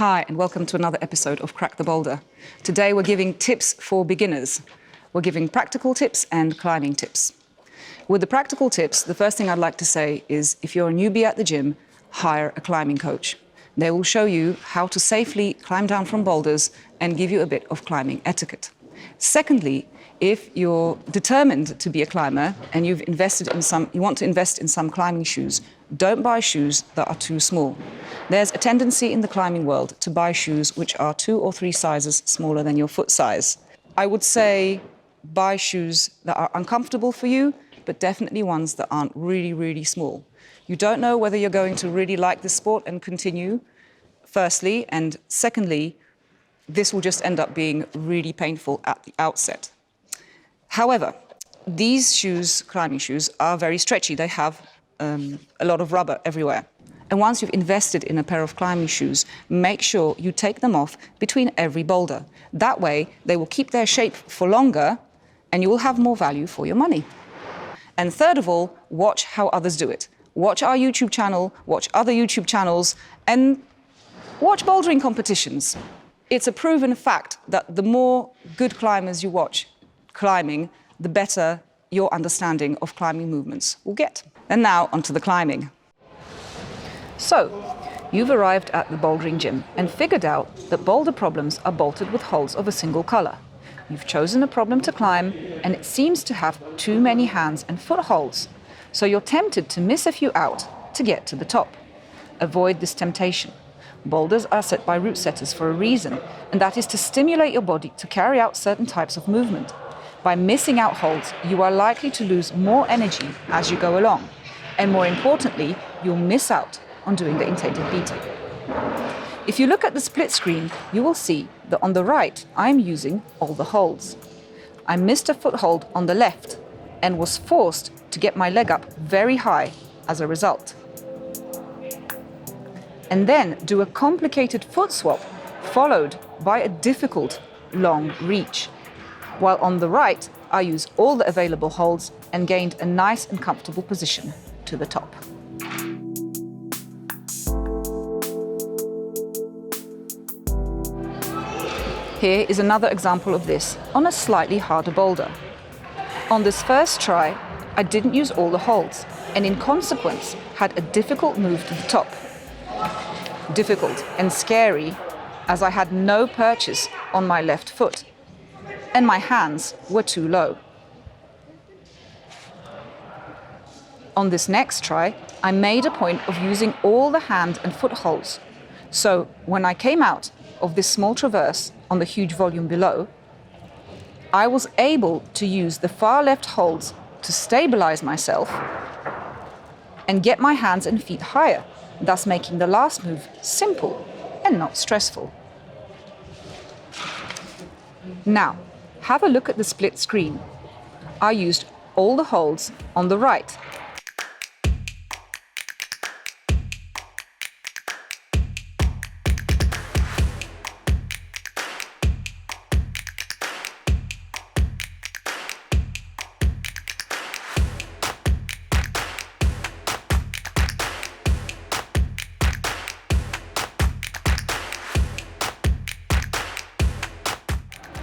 Hi, and welcome to another episode of Crack the Boulder. Today we're giving tips for beginners. We're giving practical tips and climbing tips. With the practical tips, the first thing I'd like to say is if you're a newbie at the gym, hire a climbing coach. They will show you how to safely climb down from boulders and give you a bit of climbing etiquette. Secondly, if you're determined to be a climber and you want to invest in some climbing shoes, don't buy shoes that are too small. There's a tendency in the climbing world to buy shoes which are 2 or 3 sizes smaller than your foot size. I would say buy shoes that are uncomfortable for you, but definitely ones that aren't really, really small. You don't know whether you're going to really like this sport and continue, firstly, and secondly, this will just end up being really painful at the outset. However, these shoes, climbing shoes, are very stretchy. They have a lot of rubber everywhere. And once you've invested in a pair of climbing shoes, make sure you take them off between every boulder. That way, they will keep their shape for longer and you will have more value for your money. And third of all, watch how others do it. Watch our YouTube channel, watch other YouTube channels, and watch bouldering competitions. It's a proven fact that the more good climbers you watch climbing, the better your understanding of climbing movements will get. And now onto the climbing. So, you've arrived at the bouldering gym and figured out that boulder problems are bolted with holes of a single color. You've chosen a problem to climb and it seems to have too many hands and footholds. So you're tempted to miss a few out to get to the top. Avoid this temptation. Boulders are set by route setters for a reason, and that is to stimulate your body to carry out certain types of movement. By missing out holds, you are likely to lose more energy as you go along. And more importantly, you'll miss out on doing the intended beating. If you look at the split screen, you will see that on the right, I'm using all the holds. I missed a foothold on the left and was forced to get my leg up very high as a result. And then do a complicated foot swap, followed by a difficult long reach. While on the right, I used all the available holds and gained a nice and comfortable position to the top. Here is another example of this on a slightly harder boulder. On this first try, I didn't use all the holds and in consequence had a difficult move to the top. Difficult and scary as I had no purchase on my left foot and my hands were too low. On this next try, I made a point of using all the hand and foot holds. So when I came out of this small traverse on the huge volume below, I was able to use the far left holds to stabilize myself and get my hands and feet higher, thus making the last move simple and not stressful. Now, have a look at the split screen. I used all the holds on the right.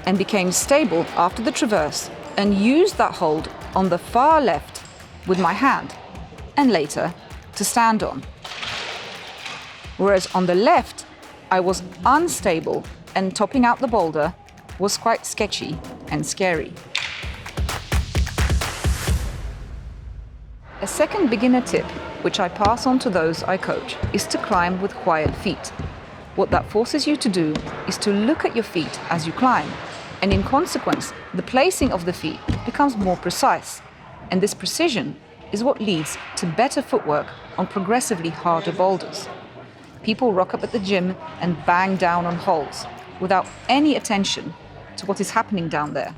And became stable after the traverse and used that hold on the far left with my hand and later to stand on. Whereas on the left, I was unstable and topping out the boulder was quite sketchy and scary. A second beginner tip, which I pass on to those I coach, is to climb with quiet feet. What that forces you to do is to look at your feet as you climb. And in consequence, the placing of the feet becomes more precise. And this precision is what leads to better footwork on progressively harder boulders. People rock up at the gym and bang down on holds without any attention to what is happening down there.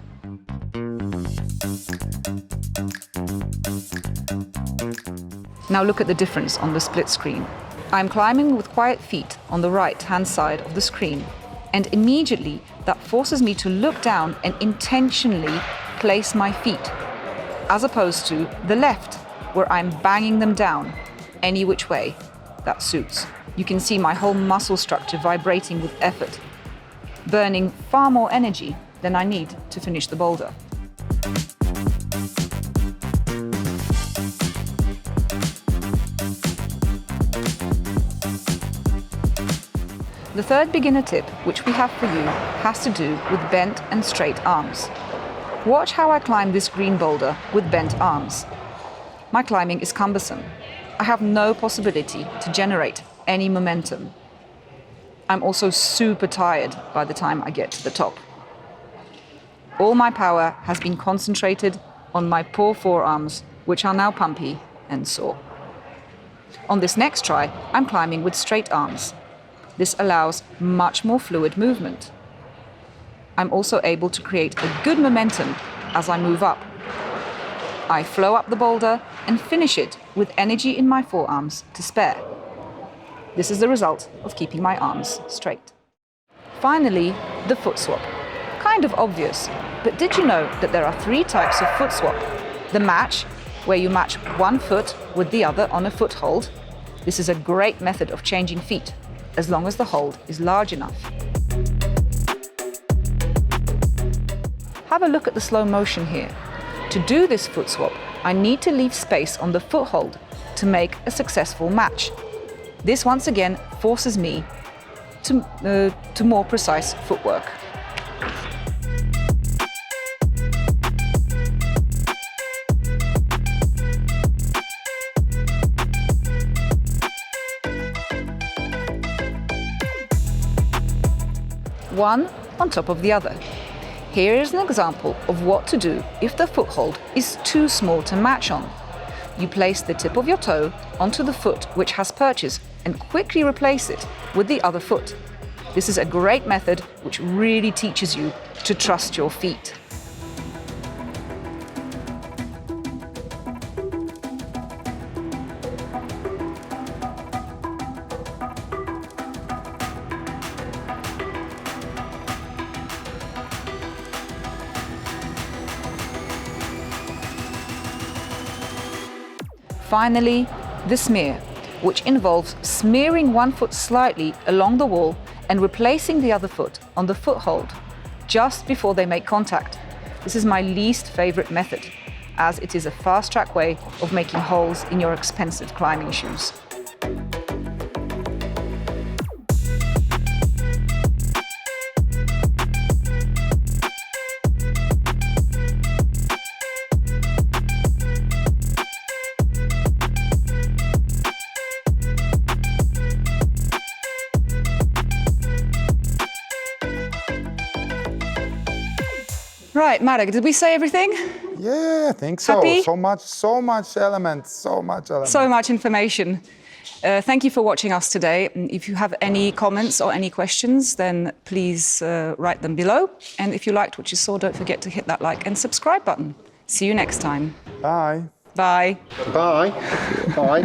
Now look at the difference on the split screen. I'm climbing with quiet feet on the right-hand side of the screen. And immediately that forces me to look down and intentionally place my feet, as opposed to the left, where I'm banging them down any which way that suits. you can see my whole muscle structure vibrating with effort, burning far more energy than I need to finish the boulder. The third beginner tip, which we have for you, has to do with bent and straight arms. Watch how I climb this green boulder with bent arms. My climbing is cumbersome. I have no possibility to generate any momentum. I'm also super tired by the time I get to the top. All my power has been concentrated on my poor forearms, which are now pumpy and sore. On this next try, I'm climbing with straight arms. This allows much more fluid movement. I'm also able to create a good momentum as I move up. I flow up the boulder and finish it with energy in my forearms to spare. This is the result of keeping my arms straight. Finally, the foot swap. Kind of obvious, but did you know that there are 3 types of foot swap? The match, where you match one foot with the other on a foothold. This is a great method of changing feet, as long as the hold is large enough. Have a look at the slow motion here. To do this foot swap, I need to leave space on the foothold to make a successful match. This once again forces me to more precise footwork. One on top of the other. Here is an example of what to do if the foothold is too small to match on. You place the tip of your toe onto the foot which has purchase and quickly replace it with the other foot. This is a great method which really teaches you to trust your feet. Finally, the smear, which involves smearing one foot slightly along the wall and replacing the other foot on the foothold just before they make contact. This is my least favorite method, as it is a fast-track way of making holes in your expensive climbing shoes. Right, Marek, did we say everything? Yeah, I think so. Happy? So much elements. So much information. Thank you for watching us today. If you have any comments or any questions, then please write them below. And if you liked what you saw, don't forget to hit that like and subscribe button. See you next time. Bye. Bye. Bye. Bye.